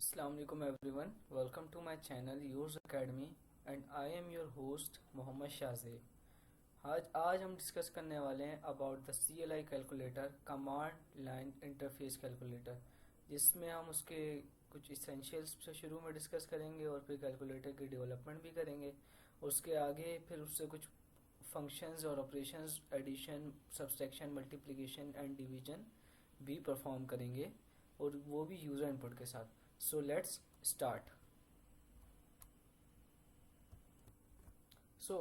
Assalamualaikum everyone. Welcome to my channel Yours Academy and I am your host Mohammad Shahzeb. आज हम discuss करने वाले हैं about the CLI calculator, command line interface calculator, जिसमें हम उसके कुछ इसेंशियल्स से शुरू में डिस्कस करेंगे और फिर कैलकुलेटर की डेवलपमेंट भी करेंगे। उसके आगे फिर उससे कुछ फंक्शंस और operations, addition, subtraction, multiplication and division भी परफॉर्म करेंगे और वो भी यूज़र इनपुट के साथ। So let's start. So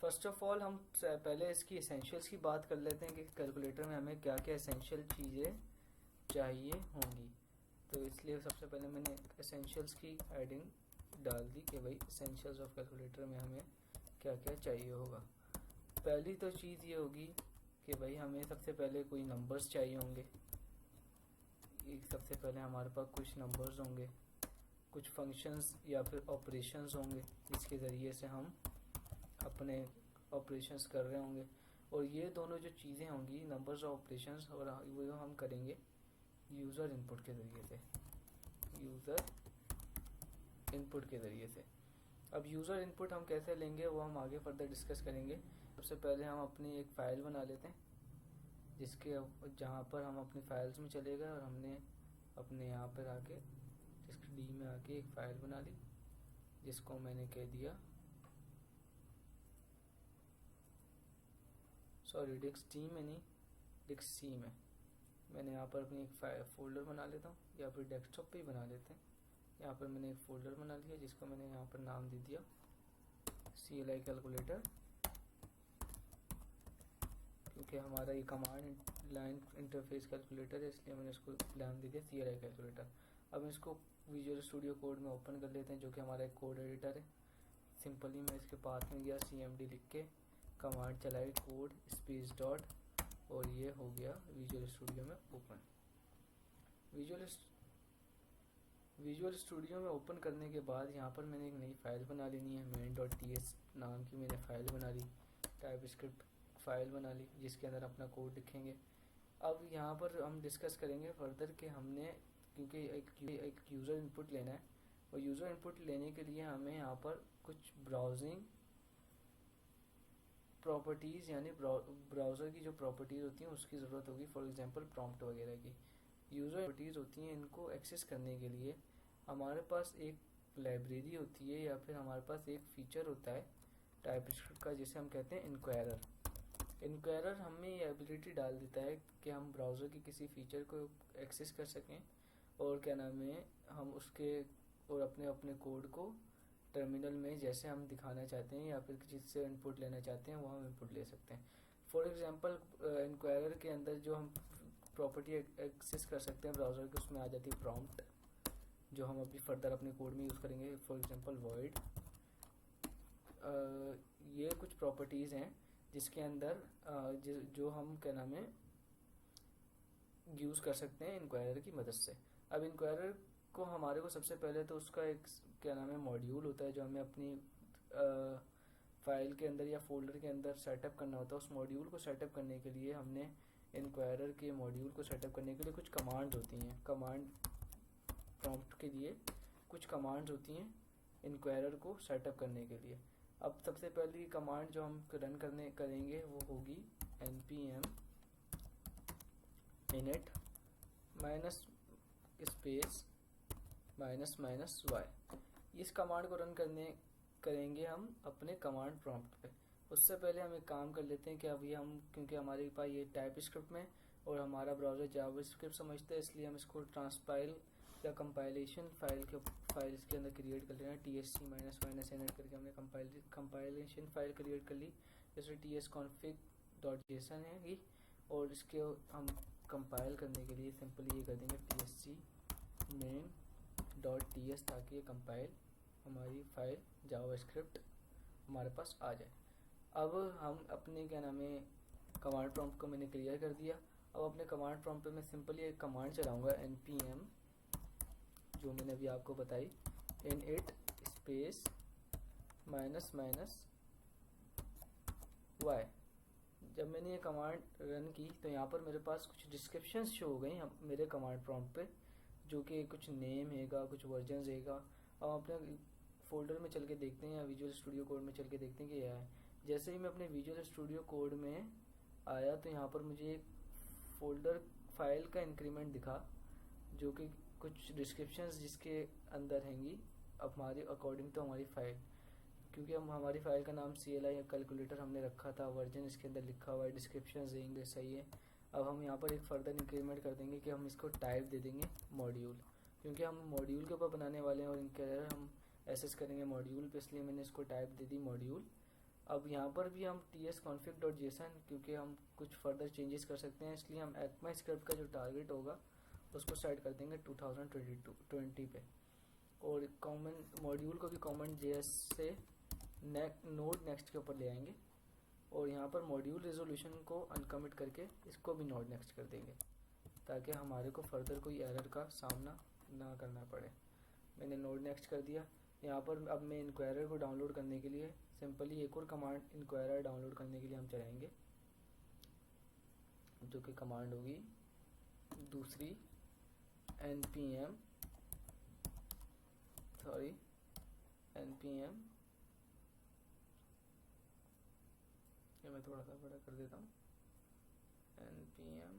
first of all हम पहले इसकी एसेंशियल्स की बात कर लेते हैं कि कैलकुलेटर में हमें क्या क्या एसेंशियल चीज़ें चाहिए होंगी। तो इसलिए सबसे पहले मैंने एसेंशियल्स की हेडिंग डाल दी कि भाई एसेंशियल्स ऑफ कैलकुलेटर में हमें क्या क्या चाहिए होगा। पहली तो चीज़ ये होगी कि भाई हमें सबसे पहले कोई नंबर्स चाहिए होंगे। सबसे पहले हमारे पास कुछ नंबर्स होंगे, कुछ फंक्शंस या फिर ऑपरेशंस होंगे जिसके ज़रिए से हम अपने ऑपरेशंस कर रहे होंगे। और ये दोनों जो चीज़ें होंगी, नंबर्स और ऑपरेशंस, और वो हम करेंगे यूज़र इनपुट के ज़रिए से। यूज़र इनपुट के ज़रिए से अब यूज़र इनपुट हम कैसे लेंगे वो हम आगे फर्दर डिस्कस करेंगे। सबसे पहले हम अपनी एक फ़ाइल बना लेते हैं जिसके जहाँ पर हम अपनी फाइल्स में चले गए और हमने अपने यहाँ पर आके डिस्क डी में आके एक फ़ाइल बना ली जिसको मैंने कह दिया, सॉरी डिस्क डी में नहीं, डिस्क सी में। मैंने यहाँ पर अपनी एक फोल्डर बना लेता हूँ या फिर डेस्कटॉप पे ही बना लेते हैं। यहाँ पर मैंने एक फ़ोल्डर बना लिया जिसको मैंने यहाँ पर नाम दे दिया CLI कैलकुलेटर, क्योंकि हमारा ये कमांड लाइन इंटरफेस कैलकुलेटर है इसलिए मैंने इसको नाम दे दिया CLI कैलकुलेटर। अब इसको विजुअल स्टूडियो कोड में ओपन कर लेते हैं जो कि हमारा एक कोड एडिटर है। सिंपली मैं इसके पास में गया, CMD लिख के कमांड चलाई, कोड स्पेस डॉट, और ये हो गया विजुअल स्टूडियो में ओपन। विजुअल स्टूडियो में ओपन करने के बाद यहाँ पर मैंने एक नई फाइल बना लेनी है, main.ts नाम की मैंने फाइल बना ली, टाइपस्क्रिप्ट फाइल बना ली जिसके अंदर अपना कोड लिखेंगे। अब यहाँ पर हम डिस्कस करेंगे फर्दर कि हमने, क्योंकि एक यूज़र इनपुट लेना है और यूज़र इनपुट लेने के लिए हमें यहाँ पर कुछ ब्राउजिंग प्रॉपर्टीज़ यानी ब्राउज़र की जो प्रॉपर्टीज़ होती हैं उसकी ज़रूरत होगी। फॉर एग्जांपल प्रॉम्प्ट वगैरह की यूज़र प्रॉपर्टीज़ होती हैं, इनको एक्सेस करने के लिए हमारे पास एक लाइब्रेरी होती है या फिर हमारे पास एक फ़ीचर होता है टाइपस्क्रिप्ट का जिसे हम कहते हैं इंक्वायरर। इंक्वायरर हमें ये एबिलिटी डाल देता है कि हम ब्राउज़र के किसी फीचर को एक्सेस कर सकें और क्या नाम है, हम उसके और अपने कोड को टर्मिनल में जैसे हम दिखाना चाहते हैं या फिर जिससे इनपुट लेना चाहते हैं वो हम इनपुट ले सकते हैं। फॉर एग्जांपल इंक्वायरर के अंदर जो हम प्रॉपर्टी एक्सेस कर सकते हैं ब्राउज़र के, उसमें आ जाती है प्रॉम्प्ट, जो हम अभी फर्दर अपने कोड में यूज़ करेंगे। फॉर एग्जांपल वॉइड, ये कुछ प्रॉपर्टीज़ हैं जिसके अंदर जो हम क्या नाम है यूज़ कर सकते हैं इंक्वायरर की मदद से। अब इंक्वायरर को हमारे को सबसे पहले तो उसका एक क्या नाम है मॉड्यूल होता है जो हमें अपनी फाइल के अंदर या फोल्डर के अंदर सेटअप करना होता है। उस मॉड्यूल को सेटअप करने के लिए हमने इंक्वायरर के मॉड्यूल को सेटअप करने के लिए कुछ कमांड्स होती हैं। कमांड प्रॉम्प्ट के लिए कुछ कमांड्स होती हैं इंक्वायरर को सेटअप करने के लिए। अब सबसे पहली कमांड जो हम रन करेंगे वो होगी npm init minus space minus minus y। इस कमांड को रन करेंगे हम अपने कमांड प्रॉम्प्ट पे। उससे पहले हम एक काम कर लेते हैं कि अभी हम, क्योंकि हमारे पास ये टाइपस्क्रिप्ट में और हमारा ब्राउज़र जावास्क्रिप्ट समझता है, इसलिए हम इसको ट्रांसपाइल या कंपाइलेशन फाइल के अंदर क्रिएट कर लेना। TSC माइनस माइनस इनिट करके हमने कंपाइलेशन फाइल क्रिएट कर ली, जैसे tsconfig.json है ये, और इसके हम कंपाइल करने के लिए सिंपली ये कर देंगे TSC main.ts, ताकि ये कंपाइल हमारी फाइल जावास्क्रिप्ट हमारे पास आ जाए। अब हम अपने क्या नाम है कमांड प्रॉम्प्ट को मैंने क्लियर कर दिया। अब अपने कमांड प्रॉम्प्ट पे मैं सिंपली एक कमांड चलाऊंगा npm, जो मैंने अभी आपको बताई, init space minus minus y। जब मैंने ये कमांड रन की तो यहाँ पर मेरे पास कुछ डिस्क्रिप्शंस शो हो गई मेरे कमांड प्रॉम्प्ट पे, जो कि कुछ नेम हैगा, कुछ वर्जन हैगा। अब अपने फोल्डर में चल के देखते हैं या विजुअल स्टूडियो कोड में चल के देखते हैं कि यह है। जैसे ही मैं अपने विजुअल स्टूडियो कोड में आया तो यहाँ पर मुझे एक फोल्डर फाइल का इंक्रीमेंट दिखा, जो कि कुछ डिस्क्रिप्शंस जिसके अंदर हैंगी अब हमारे अकॉर्डिंग टू हमारी फ़ाइल, क्योंकि हम हमारी फ़ाइल का नाम CLI या कैलकुलेटर हमने रखा था, वर्जन इसके अंदर लिखा हुआ है, डिस्क्रिप्शन देंगे, सही है। अब हम यहाँ पर एक फर्दर इंक्रीमेंट कर देंगे कि हम इसको टाइप दे देंगे मॉड्यूल, क्योंकि हम मॉड्यूल के ऊपर बनाने वाले हैं और इनके हम एसेस करेंगे मॉड्यूल पे, इसलिए मैंने इसको टाइप दे दी मॉड्यूल। अब यहाँ पर भी हम tsconfig.json, क्योंकि हम कुछ फर्दर चेंजेस कर सकते हैं, इसलिए हम ECMAScript का जो टारगेट होगा उसको सेट कर देंगे 2020 पे। और कॉमन मॉड्यूल को भी कॉमन JS से नोड नेक्स्ट के ऊपर ले आएंगे और यहाँ पर मॉड्यूल रेजोल्यूशन को अनकमिट करके इसको भी नोड नेक्स्ट कर देंगे, ताकि हमारे को फर्दर कोई एरर का सामना ना करना पड़े। मैंने नोड नेक्स्ट कर दिया। यहाँ पर अब मैं इंक्वायरर को डाउनलोड करने के लिए सिंपली एक और कमांड इंक्वायरर डाउनलोड करने के लिए हम चलाएंगे, जो कि कमांड होगी दूसरी npm ये मैं थोड़ा सा बड़ा कर देता हूँ, npm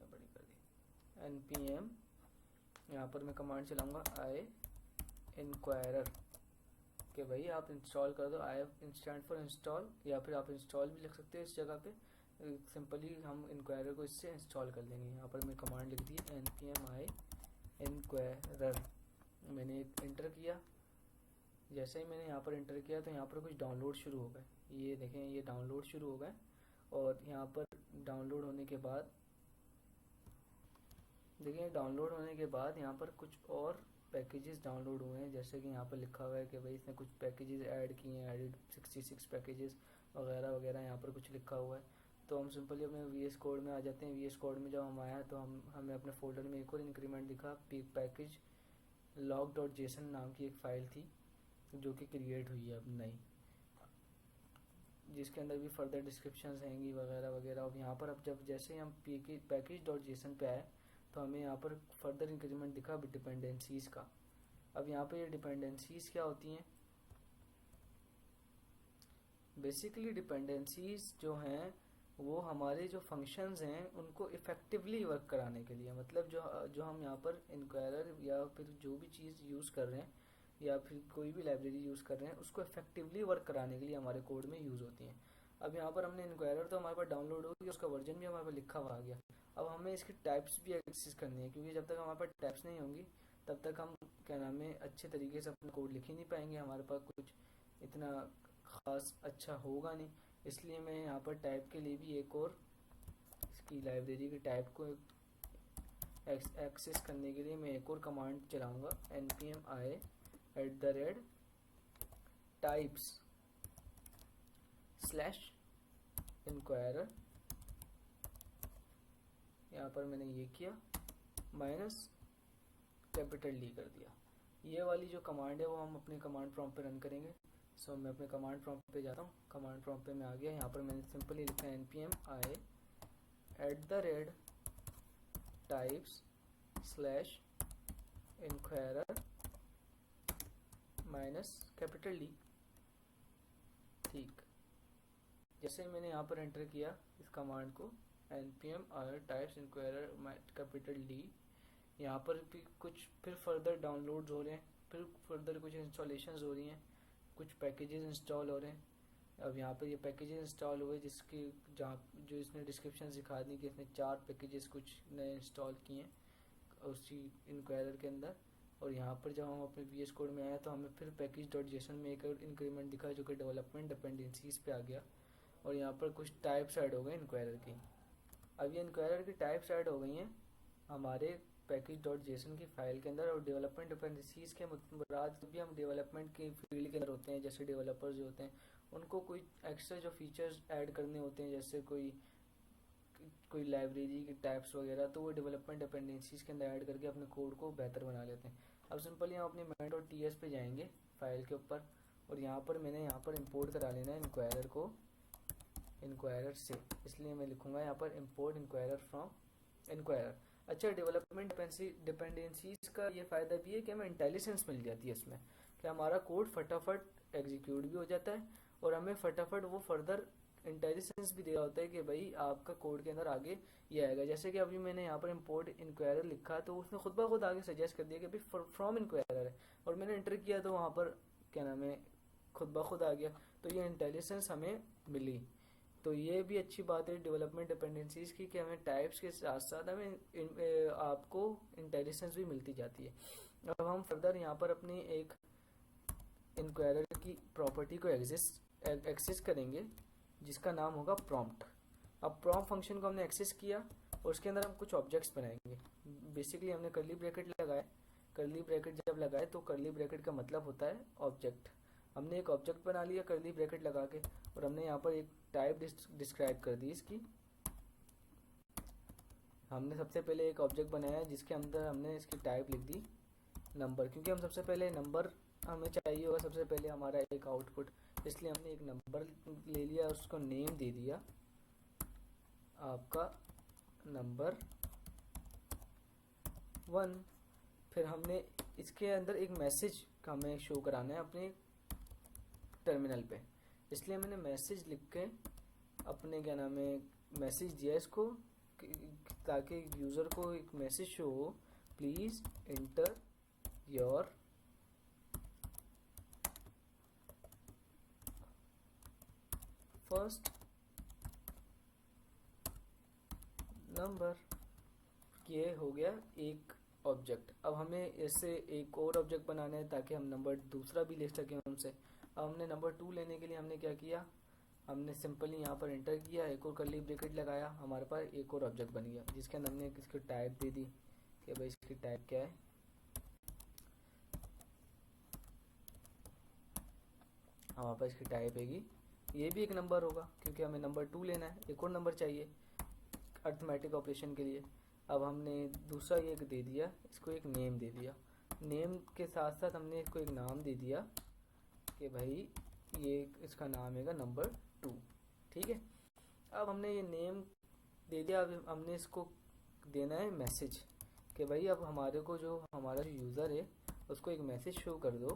बड़ी कर दी, npm यहाँ पर मैं कमांड चलाऊंगा आई इंक्वायरर कि भाई आप इंस्टॉल कर दो। आई स्टैंड फॉर इंस्टॉल, या फिर आप इंस्टॉल भी लिख सकते हो इस जगह पे, सिंपली हम इंक्वायरर को इससे इंस्टॉल कर लेंगे। यहाँ पर मैं कमांड लिख दी npm आई इंक्वायरर, मैंने इंटर किया। जैसे ही मैंने यहाँ पर इंटर किया तो यहाँ पर कुछ डाउनलोड शुरू हो गए, ये देखें ये डाउनलोड शुरू हो गए। और यहाँ पर डाउनलोड होने के बाद देखिए डाउनलोड होने के बाद यहाँ पर कुछ और पैकेजेस डाउनलोड हुए हैं, जैसे कि यहाँ पर लिखा हुआ है कि भाई इसने कुछ पैकेजेस ऐड किए हैं, एडिड 66 पैकेजेस वगैरह वगैरह, यहाँ पर कुछ लिखा हुआ है। तो हम सिंपली अपने VS कोड में आ जाते हैं। VS कोड में जब हम आया तो हमें अपने फोल्डर में एक और इंक्रीमेंट दिखा, पैकेज log.json नाम की एक फ़ाइल थी जो कि क्रिएट हुई है अब नई, जिसके अंदर भी फर्दर डिस्क्रिप्शंस हैंगी वगैरह वगैरह। अब यहाँ पर अब जब जैसे ही हम पैकेज.json पे आए तो हमें यहाँ पर फर्दर इंक्रीमेंट दिखा डिपेंडेंसीज का। अब यहाँ पे ये डिपेंडेंसीज क्या होती हैं? बेसिकली डिपेंडेंसीज जो हैं वो हमारे जो फंक्शंस हैं उनको इफ़ेक्टिवली वर्क कराने के लिए, मतलब जो हम यहाँ पर इंक्वायरर या फिर जो भी चीज़ यूज़ कर रहे हैं या फिर कोई भी लाइब्रेरी यूज़ कर रहे हैं उसको इफेक्टिवली वर्क कराने के लिए हमारे कोड में यूज़ होती हैं। अब यहाँ पर हमने इंक्वायरर तो हमारे पास डाउनलोड हो गया, उसका वर्जन भी हमारे पास लिखा हुआ आ गया। अब हमें इसकी टाइप्स भी एक्सेस करनी है, क्योंकि जब तक हमारे पास टाइप्स नहीं होंगी तब तक हम क्या नाम है अच्छे तरीके से अपना कोड लिख ही नहीं पाएंगे, हमारे पास कुछ इतना ख़ास अच्छा होगा नहीं। इसलिए मैं यहाँ पर टाइप के लिए भी एक और इसकी लाइब्रेरी की टाइप को एक्सेस करने के लिए मैं एक और कमांड चलाऊँगा npm आई @types /inquirer। यहाँ पर मैंने ये किया -D कर दिया। ये वाली जो कमांड है वो हम अपने कमांड प्रॉम्प्ट पे रन करेंगे। सो मैं अपने कमांड प्रॉम्प्ट पे जाता हूँ। कमांड प्रॉम्प्ट पे मैं आ गया। यहाँ पर मैंने सिंपली लिखा है npm आई @types /inquirer -D। ठीक, जैसे मैंने यहाँ पर एंटर किया इस कमांड को npm आई types inquirer D, यहाँ पर भी कुछ फिर फर्दर डाउनलोड्स हो रहे हैं, फिर फर्दर कुछ इंस्टॉलेशंस हो रही हैं, कुछ पैकेजेस इंस्टॉल हो रहे हैं। अब यहाँ पर ये पैकेजेस इंस्टॉल हुए जिसकी जहाँ जो इसने डिस्क्रिप्शन दिखा दी कि इसने 4 पैकेजेस कुछ नए इंस्टॉल किए हैं उसी इंक्वायरर के अंदर। और यहाँ पर जब हम अपने VS कोड में आए तो हमें फिर पैकेज.json में एक इंक्रीमेंट दिखा जो कि डेवलपमेंट डिपेंडेंसीज पे आ गया। और यहाँ पर कुछ टाइप्स ऐड हो गए इंक्वायरर की। अब ये इंक्वायरर की टाइप्स ऐड हो गई हैं हमारे पैकेज.json की फाइल के अंदर। और डेवलपमेंट डिपेंडेंसीज के मुराद भी हम डेवलपमेंट के फील्ड के अंदर होते हैं, जैसे डेवलपर्स जो होते हैं उनको कोई एक्स्ट्रा जो फीचर्स ऐड करने होते हैं, जैसे कोई लाइब्रेरी के टाइप्स वगैरह, तो वो डेवलपमेंट डिपेंडेंसीज के अंदर ऐड करके अपने कोड को बेहतर बना लेते हैं। अब सिंपली हम अपने main.ts पे जाएंगे फाइल के ऊपर और यहाँ पर मैंने यहाँ पर इंपोर्ट करा लेना है इंक्वायरर को इंक्वायरर से, इसलिए मैं लिखूंगा यहाँ पर इम्पोर्ट इंक्वायरर फ्रॉम इंक्वायरर। अच्छा, डेवलपमेंट डिपेंडेंसीज का ये फ़ायदा भी है कि हमें इंटेलिजेंस मिल जाती है इसमें, कि हमारा कोड फटाफट एग्जीक्यूट भी हो जाता है और हमें फटाफट वो फर्दर इंटेलिजेंस भी दे रहा होता है कि भाई आपका कोड के अंदर आगे ये आएगा। जैसे कि अभी मैंने यहाँ पर इम्पोर्ट इंक्वायरर लिखा तो उसने खुद ब खुद आगे सजेस्ट कर दिया कि भाई फ्रॉम इंक्वायरर है, और मैंने एंटर किया तो वहाँ पर क्या नाम है खुद ब खुद आ गया। तो ये इंटेलिजेंस हमें मिली। तो ये भी अच्छी बात है डेवलपमेंट डिपेंडेंसीज की, कि हमें टाइप्स के साथ साथ हमें आपको इंटेलिजेंस भी मिलती जाती है। अब हम फर्दर यहाँ पर अपनी एक इंक्वायरर की प्रॉपर्टी को एक्सेस करेंगे जिसका नाम होगा प्रॉम्प्ट। अब प्रॉम्प्ट फंक्शन को हमने एक्सेस किया और उसके अंदर हम कुछ ऑब्जेक्ट्स बनाएंगे। बेसिकली हमने कर्ली ब्रैकेट लगाए, कर्ली ब्रैकेट जब लगाए तो कर्ली ब्रैकेट का मतलब होता है ऑब्जेक्ट। हमने एक ऑब्जेक्ट बना लिया कर्ली ब्रैकेट लगा के, और हमने यहाँ पर एक टाइप डिस्क्राइब कर दी इसकी। हमने सबसे पहले एक ऑब्जेक्ट बनाया जिसके अंदर हमने इसकी टाइप लिख दी नंबर, क्योंकि हम सबसे पहले नंबर हमें चाहिए होगा सबसे पहले हमारा एक आउटपुट, इसलिए हमने एक नंबर ले लिया, उसको नेम दे दिया आपका नंबर 1। फिर हमने इसके अंदर एक मैसेज का हमें शो कराना है अपने टर्मिनल पे, इसलिए मैंने मैसेज लिख के अपने क्या नाम है मैसेज दिया इसको, ताकि यूज़र को एक मैसेज शो हो, please inter your first number. ये हो गया एक ऑब्जेक्ट। अब हमें इससे एक और ऑब्जेक्ट बनाना है ताकि हम नंबर दूसरा भी ले सकें उनसे। अब हमने नंबर 2 लेने के लिए हमने क्या किया, हमने सिंपली यहाँ पर एंटर किया, एक और कर्ली ब्रैकेट लगाया, हमारे पास एक और ऑब्जेक्ट बन गया जिसके अंदर हमने इसकी टाइप दे दी कि भाई इसकी टाइप क्या है, हमारे पास इसकी टाइप हैगी, ये भी एक नंबर होगा क्योंकि हमें नंबर 2 लेना है, एक और नंबर चाहिए अर्थमेटिक ऑपरेशन के लिए। अब हमने दूसरा ये दे दिया, इसको एक नेम दे दिया, नेम के साथ साथ हमने इसको एक नाम दे दिया कि भाई ये इसका नाम है नंबर 2, ठीक है। अब हमने ये नेम दे दिया, अब हमने इसको देना है मैसेज कि भाई अब हमारे को जो हमारा जो यूज़र है उसको एक मैसेज शो कर दो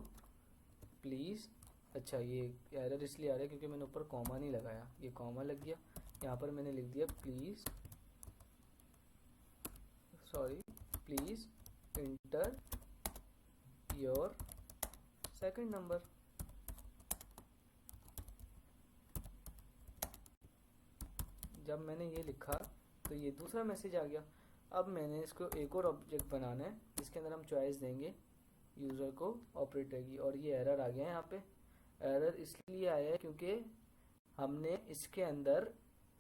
प्लीज़। अच्छा, ये एरर इसलिए आ रहा है क्योंकि मैंने ऊपर कॉमा नहीं लगाया, ये कॉमा लग गया, यहाँ पर मैंने लिख दिया please inter your second number. जब मैंने ये लिखा तो ये दूसरा मैसेज आ गया। अब मैंने इसको एक और ऑब्जेक्ट बनाना है जिसके अंदर हम चॉइस देंगे यूज़र को ऑपरेटर की, और ये एरर आ गया है। यहाँ पे एरर इसलिए आया है क्योंकि हमने इसके अंदर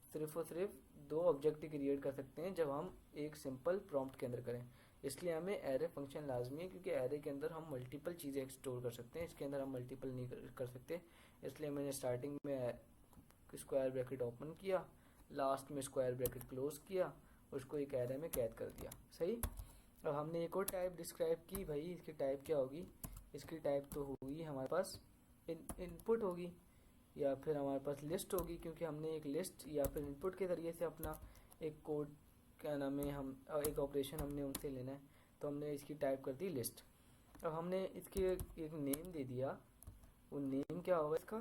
सिर्फ और सिर्फ 2 ऑब्जेक्ट क्रिएट कर सकते हैं जब हम एक सिंपल प्रॉम्प्ट के अंदर करें, इसलिए हमें एरे फंक्शन लाजमी है, क्योंकि एरे के अंदर हम मल्टीपल चीज़ें स्टोर कर सकते हैं, इसके अंदर हम मल्टीपल नहीं कर सकते। इसलिए मैंने स्टार्टिंग में स्क्वायर ब्रैकेट ओपन किया, लास्ट में स्क्वायर ब्रैकेट क्लोज किया, उसको एक एरे में कैद कर दिया। सही। अब हमने एक और टाइप डिस्क्राइब की, भाई इसकी टाइप क्या होगी, इसकी टाइप तो होगी हमारे पास इनपुट होगी या फिर हमारे पास लिस्ट होगी, क्योंकि हमने एक लिस्ट या फिर इनपुट के ज़रिए से अपना एक कोड क्या नाम है हम एक ऑपरेशन हमने उनसे लेना है, तो हमने इसकी टाइप कर दी लिस्ट। अब हमने इसकी एक नेम दे दिया, वो नेम क्या होगा इसका,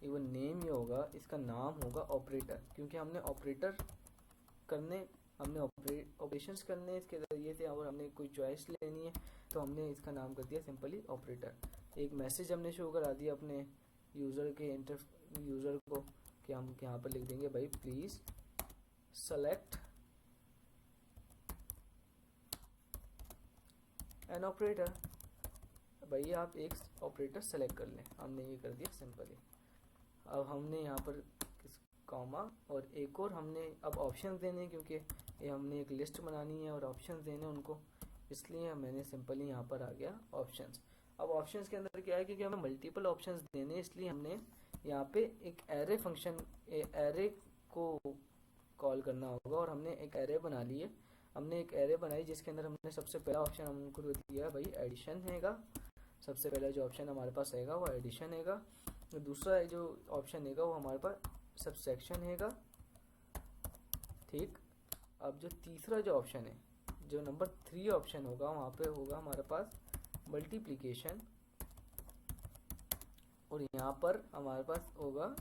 वो नेम ये होगा, इसका नाम होगा ऑपरेटर, क्योंकि हमने ऑपरेटर करने हमने ऑपरेशंस करने इसके ज़रिए से, और हमने कोई चॉइस लेनी है तो हमने इसका नाम कर दिया सिंपली ऑपरेटर। एक मैसेज हमने शो करा दिया अपने यूज़र को कि हम यहाँ पर लिख देंगे भाई प्लीज़ सेलेक्ट एन ऑपरेटर, भाई आप एक ऑपरेटर सेलेक्ट कर लें, हमने ये कर दिया सिंपली। अब हमने यहाँ पर कॉमा और एक और हमने अब ऑप्शन देने, क्योंकि ये हमने एक लिस्ट बनानी है और ऑप्शन देने उनको, इसलिए मैंने सिंपली यहाँ पर आ गया ऑप्शंस। अब ऑप्शंस के अंदर क्या है, क्योंकि हमें मल्टीपल ऑप्शंस देने, इसलिए हमने यहाँ पे एक एरे फंक्शन एरे को कॉल करना होगा, और हमने एक एरे बना ली है। हमने एक एरे बनाई जिसके अंदर हमने सबसे पहला ऑप्शन हमको दिया भाई एडिशन हैगा, सबसे पहला जो ऑप्शन हमारे पास रहेगा वो एडिशन हैगा। दूसरा जो ऑप्शन हैगा वो हमारे पास सब्सट्रैक्शन हैगा, ठीक। अब जो तीसरा जो ऑप्शन है, जो नंबर 3 ऑप्शन होगा, वहाँ पे होगा हमारे पास मल्टीप्लिकेशन, और यहाँ पर हमारे पास होगा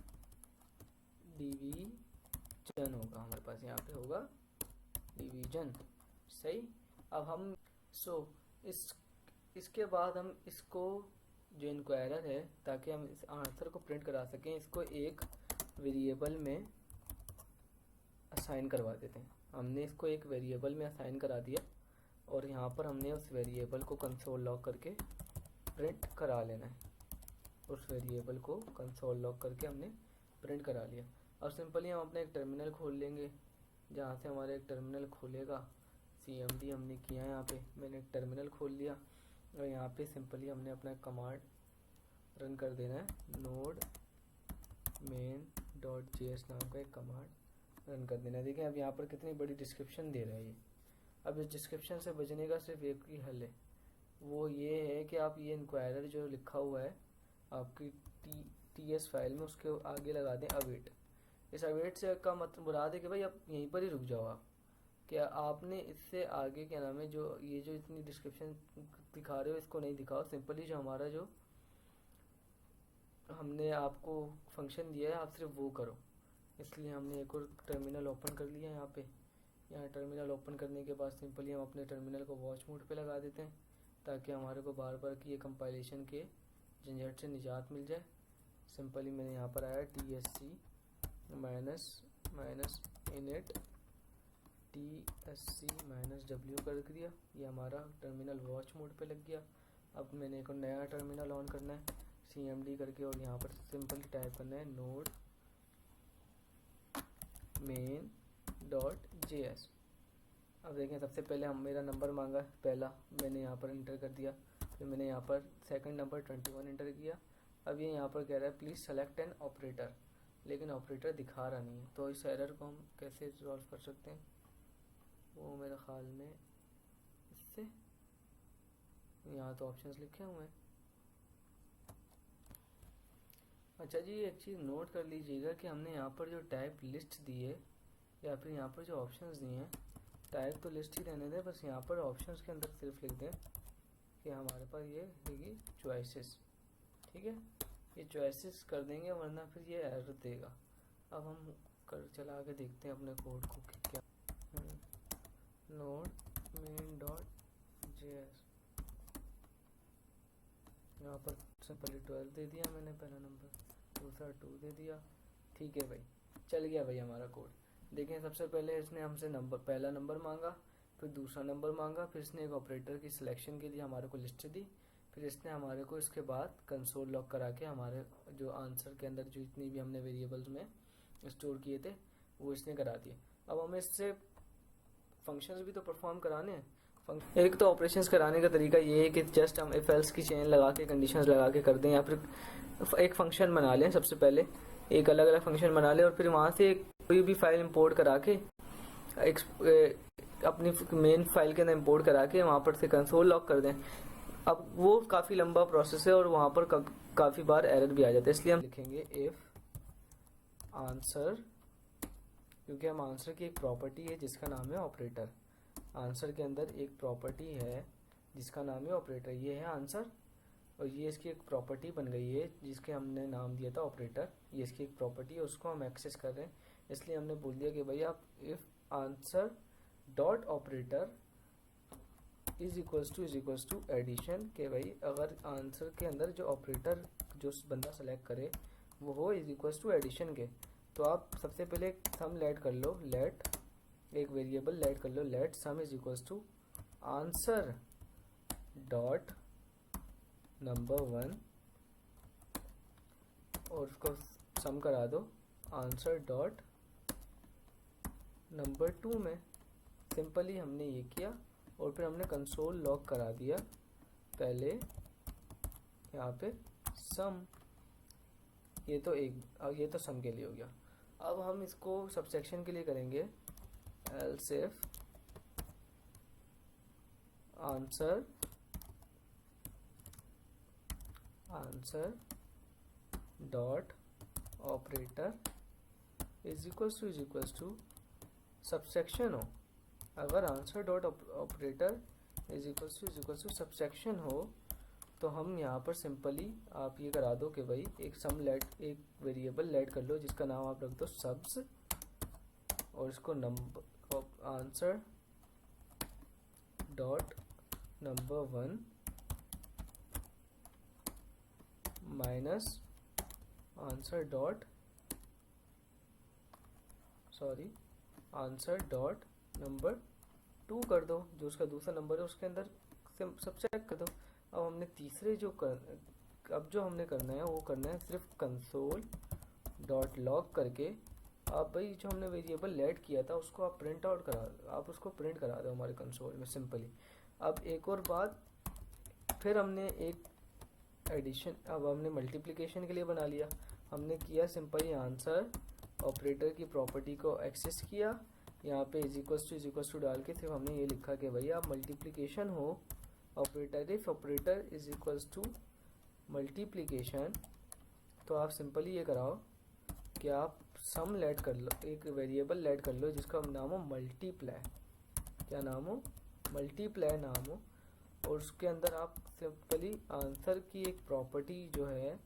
डिवीजन होगा, हमारे पास यहाँ पे होगा डिवीजन, सही। अब हम इसके बाद हम इसको जो इंक्वायरर है, ताकि हम इस आंसर को प्रिंट करा सकें, इसको एक वेरिएबल में असाइन करवा देते हैं। हमने इसको एक वेरिएबल में असाइन करा दिया, और यहाँ पर हमने उस वेरिएबल को कंसोल लॉग करके प्रिंट करा लेना है। उस वेरिएबल को कंसोल लॉग करके हमने प्रिंट करा लिया। और सिंपली हम अपना एक टर्मिनल खोल लेंगे, जहाँ से हमारा एक टर्मिनल खोलेगा। CMD हमने किया है, यहाँ पे मैंने एक टर्मिनल खोल लिया, और यहाँ पे सिंपली हमने अपना कमांड रन कर देना है, node main.js नाम का एक कमांड रन कर देना है। देखिए अब यहाँ पर कितनी बड़ी डिस्क्रिप्शन दे रहा है ये। अब इस डिस्क्रिप्शन से बचने का सिर्फ एक ही हल है, वो ये है कि आप ये इंक्वायरर जो लिखा हुआ है आपकी TS फाइल में, उसके आगे लगा दें अवेट। इस अवेट से का मतलब मुराद है कि भाई आप यहीं पर ही रुक जाओ। आप क्या आपने इससे आगे क्या नाम है, जो ये जो इतनी डिस्क्रिप्शन दिखा रहे हो इसको नहीं दिखाओ। सिंपली जो हमारा जो हमने आपको फंक्शन दिया है आप सिर्फ वो करो। इसलिए हमने एक और टर्मिनल ओपन कर लिया यहाँ पे। यहाँ टर्मिनल ओपन करने के बाद सिंपली हम अपने टर्मिनल को वॉच मोड पे लगा देते हैं, ताकि हमारे को बार बार की ये कंपाइलेशन के झंझट से निजात मिल जाए। सिंपली मैंने यहाँ पर आया TSC minus init TSC -W कर दिया, ये हमारा टर्मिनल वॉच मोड पे लग गया। अब मैंने एक नया टर्मिनल ऑन करना है CMD करके, और यहाँ पर सिंपली टाइप करना है node main.js। अब देखें सबसे पहले हम मेरा नंबर मांगा, पहला मैंने यहाँ पर इंटर कर दिया, फिर मैंने यहाँ पर सेकंड नंबर 21 इंटर किया। अब ये यहाँ पर कह रहा है प्लीज़ सेलेक्ट एन ऑपरेटर, लेकिन ऑपरेटर दिखा रहा नहीं है। तो इस एरर को हम कैसे सॉल्व कर सकते हैं, वो मेरे ख्याल में इससे, यहाँ तो ऑप्शंस लिखे हुए हैं। अच्छा जी, एक चीज़ नोट कर लीजिएगा कि हमने यहाँ पर जो टाइप लिस्ट दी है, या फिर यहाँ पर जो ऑप्शंस दिए हैं, टाइप तो लिस्ट ही रहने दें, बस यहाँ पर ऑप्शंस के अंदर सिर्फ लिख दें कि हमारे पास ये रहेगी चॉइसेस, ठीक है। ये चॉइसेस कर देंगे, वरना फिर ये एरर देगा। अब हम कर चला के देखते हैं अपने कोड को कि क्या node main.js, यहाँ पर सिंपली 12 दे दिया मैंने पहला नंबर, दूसरा 2 दे दिया, ठीक है भाई, चल गया भाई हमारा कोड। देखें सबसे पहले इसने हमसे नंबर, पहला नंबर मांगा, फिर दूसरा नंबर मांगा, फिर इसने एक ऑपरेटर की सिलेक्शन के लिए हमारे को लिस्ट दी, फिर इसने हमारे को इसके बाद कंसोल लॉग करा के हमारे जो आंसर के अंदर जो इतनी भी हमने वेरिएबल्स में स्टोर किए थे वो इसने करा दिए। अब हमें इससे फंक्शंस भी तो परफॉर्म कराने हैं। एक तो ऑपरेशंस कराने का तरीका ये है कि जस्ट हम इफ एल्स की चेन लगा के कंडीशंस लगा के कर दें, या फिर एक फंक्शन बना लें। सबसे पहले एक अलग अलग फंक्शन बना लें, और फिर वहाँ से कोई भी फाइल इंपोर्ट करा के अपनी मेन फाइल के अंदर इंपोर्ट करा के वहाँ पर से कंसोल लॉग कर दें। अब वो काफ़ी लंबा प्रोसेस है, और वहाँ पर काफ़ी बार एरर भी आ जाता है। इसलिए हम लिखेंगे इफ आंसर, क्योंकि हम आंसर की एक प्रॉपर्टी है जिसका नाम है ऑपरेटर। आंसर के अंदर एक प्रॉपर्टी है जिसका नाम है ऑपरेटर, ये है आंसर, और ये इसकी एक प्रॉपर्टी बन गई है जिसके हमने नाम दिया था ऑपरेटर। ये इसकी एक प्रॉपर्टी है, उसको हम एक्सेस कर रहे हैं। इसलिए हमने बोल दिया कि भाई आप if answer dot operator is equals to addition, के भाई अगर आंसर के अंदर जो ऑपरेटर जो बंदा सेलेक्ट करे वो हो इज इक्वल्स टू एडिशन के। तो आप सबसे पहले एक सम लेट कर लो, लेट एक वेरिएबल लेट कर लो, let sum is equals to answer dot number 1, और उसको सम करा दो आंसर डॉट नंबर 2 में। सिंपली हमने ये किया, और फिर हमने कंसोल लॉग करा दिया पहले यहाँ पे सम, ये तो सम के लिए हो गया। अब हम इसको सबसेक्शन के लिए करेंगे else if answer dot operator is equals to subsection हो। अगर answer dot operator is equals to subsection हो तो हम यहाँ पर सिंपली आप ये करा दो कि भाई एक वेरिएबल लेट कर लो जिसका नाम आप रख दो सब्स, और इसको number answer dot number 1 minus answer dot number 2 कर दो, जो उसका दूसरा नंबर है उसके अंदर सबसेक्ट कर दो। अब हमने अब जो हमने करना है वो करना है सिर्फ कंसोल डॉट लॉग करके। आप भाई जो हमने वेरिएबल लेट किया था उसको आप प्रिंट करा दो हमारे कंसोल में सिंपली। अब एक और बात, फिर हमने एक एडिशन, अब हमने मल्टीप्लिकेशन के लिए बना लिया। हमने किया सिंपली आंसर ऑपरेटर की प्रॉपर्टी को एक्सेस किया, यहाँ पे इज इक्वल्स टू डाल के सिर्फ हमने ये लिखा कि भाई आप मल्टीप्लिकेशन हो operator, if operator is equals to multiplication, तो आप सिंपली ये कराओ कि आप सम लेट कर लो, एक वेरिएबल लेट कर लो जिसका नाम हो मल्टीप्लाई, क्या नाम हो, मल्टीप्लाई नाम हो, और उसके अंदर आप सिंपली आंसर की एक प्रॉपर्टी जो है,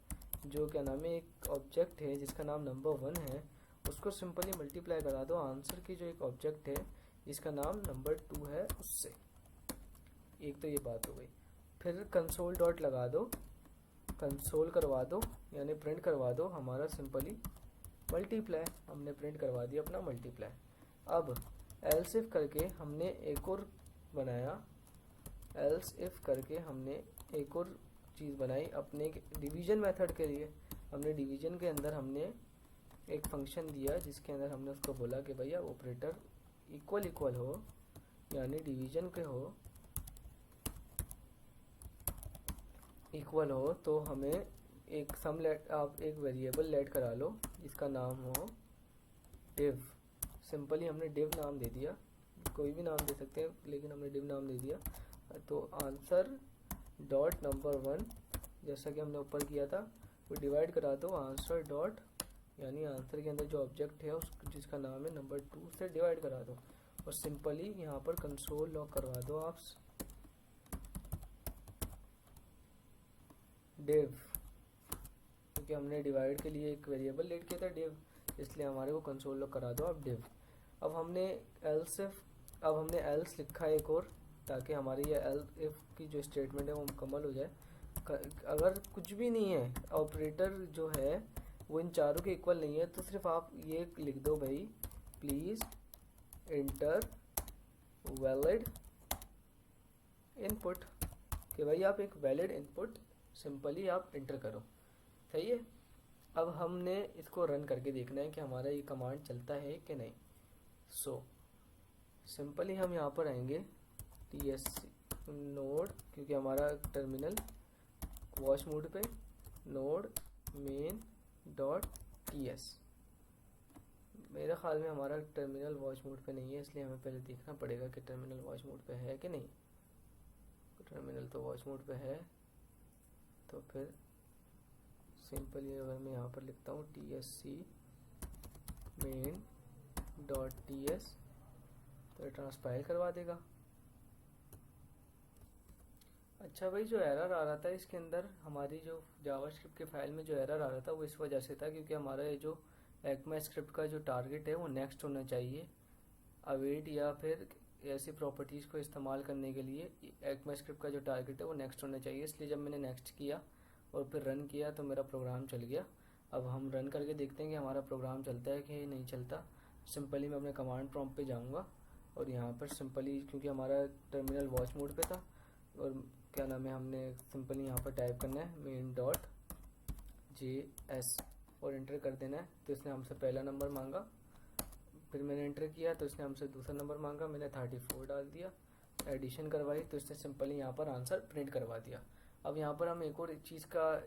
जो क्या नाम है, एक ऑब्जेक्ट है जिसका नाम नंबर 1 है, उसको सिंपली मल्टीप्लाई करा दो आंसर की जो एक ऑब्जेक्ट है जिसका नाम नंबर 2 है उससे। एक तो ये बात हो गई। फिर कंसोल डॉट लगा दो, कंसोल करवा दो, यानी प्रिंट करवा दो हमारा सिंपली मल्टीप्लाई, हमने प्रिंट करवा दिया अपना मल्टीप्लाई। अब एल्स इफ करके हमने एक और बनाया, एल्स इफ करके हमने एक और चीज़ बनाई अपने डिवीजन मेथड के लिए। हमने डिवीजन के अंदर हमने एक फंक्शन दिया जिसके अंदर हमने उसको बोला कि भैया ऑपरेटर इक्वल हो, यानी डिवीजन के हो इक्वल हो, तो हमें एक आप एक वेरिएबल लेट करा लो जिसका नाम हो div। सिंपली हमने div नाम दे दिया, कोई भी नाम दे सकते हैं लेकिन हमने div नाम दे दिया। तो आंसर डॉट नंबर 1 जैसा कि हमने ऊपर किया था वो डिवाइड करा दो आंसर डॉट, यानी आंसर के अंदर जो ऑब्जेक्ट है जिसका नाम है नंबर 2 से डिवाइड करा दो, और सिंपली यहाँ पर कंसोल लॉग करवा दो आप div, क्योंकि हमने डिवाइड के लिए एक वेरिएबल लेट किया था div, इसलिए हमारे को कंसोल लॉग करा दो आप div। अब हमने else लिखा है एक और, ताकि हमारी ये else if की जो स्टेटमेंट है वो मुकम्मल हो जाए। अगर कुछ भी नहीं है, ऑपरेटर जो है वो इन चारों के इक्वल नहीं है, तो सिर्फ आप ये लिख दो भाई प्लीज इंटर वैलिड इनपुट, कि भाई आप एक वैलिड इनपुट सिंपली आप इंटर करो, सही है। अब हमने इसको रन करके देखना है कि हमारा ये कमांड चलता है कि नहीं। सो सिंपली हम यहाँ पर आएंगे TSC नोड, क्योंकि हमारा टर्मिनल वॉच मोड पे, नोड मेन डॉट TS। मेरे ख्याल में हमारा टर्मिनल वॉच मोड पे नहीं है, इसलिए हमें पहले देखना पड़ेगा कि टर्मिनल वॉच मोड पे है कि नहीं। टर्मिनल तो वॉच मोड पे है, तो फिर सिंपली अगर मैं यहाँ पर लिखता हूँ TSC मेन डॉट TS, तो ट्रांसपाइल करवा देगा। अच्छा भाई, जो एरर आ रहा था इसके अंदर, हमारी जो जावास्क्रिप्ट के फाइल में जो एरर आ रहा था वो इस वजह से था क्योंकि हमारा ये जो ECMAScript का जो टारगेट है वो नेक्स्ट होना चाहिए। अवेट या फिर ऐसी प्रॉपर्टीज़ को इस्तेमाल करने के लिए ECMAScript का जो टारगेट है वो नेक्स्ट होना चाहिए, इसलिए जब मैंने नेक्स्ट किया और फिर रन किया तो मेरा प्रोग्राम चल गया। अब हम रन करके देखते हैं कि हमारा प्रोग्राम चलता है कि नहीं चलता। सिंपली मैं अपने कमांड प्रॉम्प्ट पे जाऊंगा और यहाँ पर सिंपली, क्योंकि हमारा टर्मिनल वॉच मोड पे था, और क्या नाम है, हमने सिंपली यहाँ पर टाइप करना है मेन डॉट JS और इंटर कर देना है। तो इसने हमसे पहला नंबर मांगा, फिर मैंने इंटर किया तो इसने हमसे दूसरा नंबर मांगा, मैंने 34 डाल दिया, एडिशन करवाई तो इसने सिंपली यहाँ पर आंसर प्रिंट करवा दिया। अब यहाँ पर हम एक और चीज़ का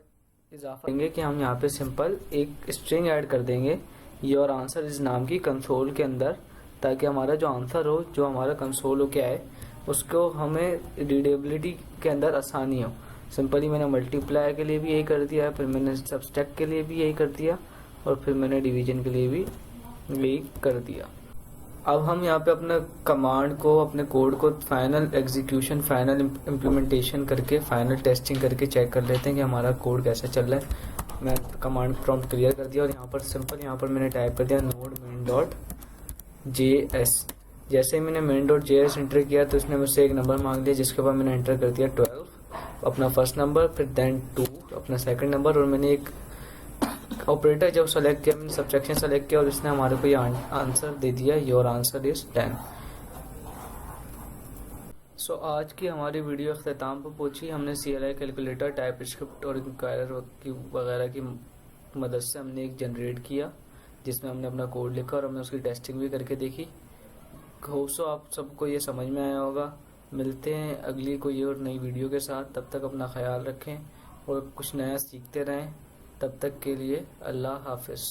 इजाफा करेंगे कि हम यहाँ पे सिंपल एक स्ट्रिंग ऐड कर देंगे योर आंसर इस नाम की कंसोल के अंदर, ताकि हमारा जो आंसर हो, जो हमारा कंसोल हो क्या है, उसको हमें रीडेबिलिटी के अंदर आसानी हो। सिंपली मैंने मल्टीप्लाई के लिए भी यही कर दिया, फिर मैंने सब्सट्रैक्ट के लिए भी यही कर दिया, और फिर मैंने डिवीजन के लिए भी यही कर दिया। अब हम यहाँ पे अपने कमांड को, अपने कोड को फाइनल एग्जीक्यूशन, फाइनल इम्प्लीमेंटेशन करके, फाइनल टेस्टिंग करके चेक कर लेते हैं कि हमारा कोड कैसा चल रहा है। मैं कमांड प्रॉम्प्ट क्लियर कर दिया और यहाँ पर सिंपल यहाँ पर मैंने टाइप कर दिया नोड मेन डॉट JS। जैसे ही मैंने मेन डॉट JS एंटर किया तो उसने मुझसे एक नंबर मांग लिया, जिसके बाद मैंने एंटर कर दिया 12, अपना फर्स्ट नंबर, फिर देन 2 अपना सेकंड नंबर, और मैंने एक ऑपरेटर जब सेलेक्ट किया, मैंने सब्ट्रैक्शन सेलेक्ट किया और इसने हमारे को ये आंसर दे दिया, योर आंसर इज 10। सो आज की हमारी वीडियो अख्ताम पर पहुंची। हमने CLI कैलकुलेटर, टाइप स्क्रिप्ट और इंक्वायरर की वगैरह की मदद से हमने एक जनरेट किया, जिसमें हमने अपना कोड लिखा और हमने उसकी टेस्टिंग भी करके देखी। होप सो आप सबको ये समझ में आया होगा। मिलते हैं अगली कोई और नई वीडियो के साथ, तब तक अपना ख्याल रखें और कुछ नया सीखते रहें। तब तक के लिए अल्लाह हाफिज़।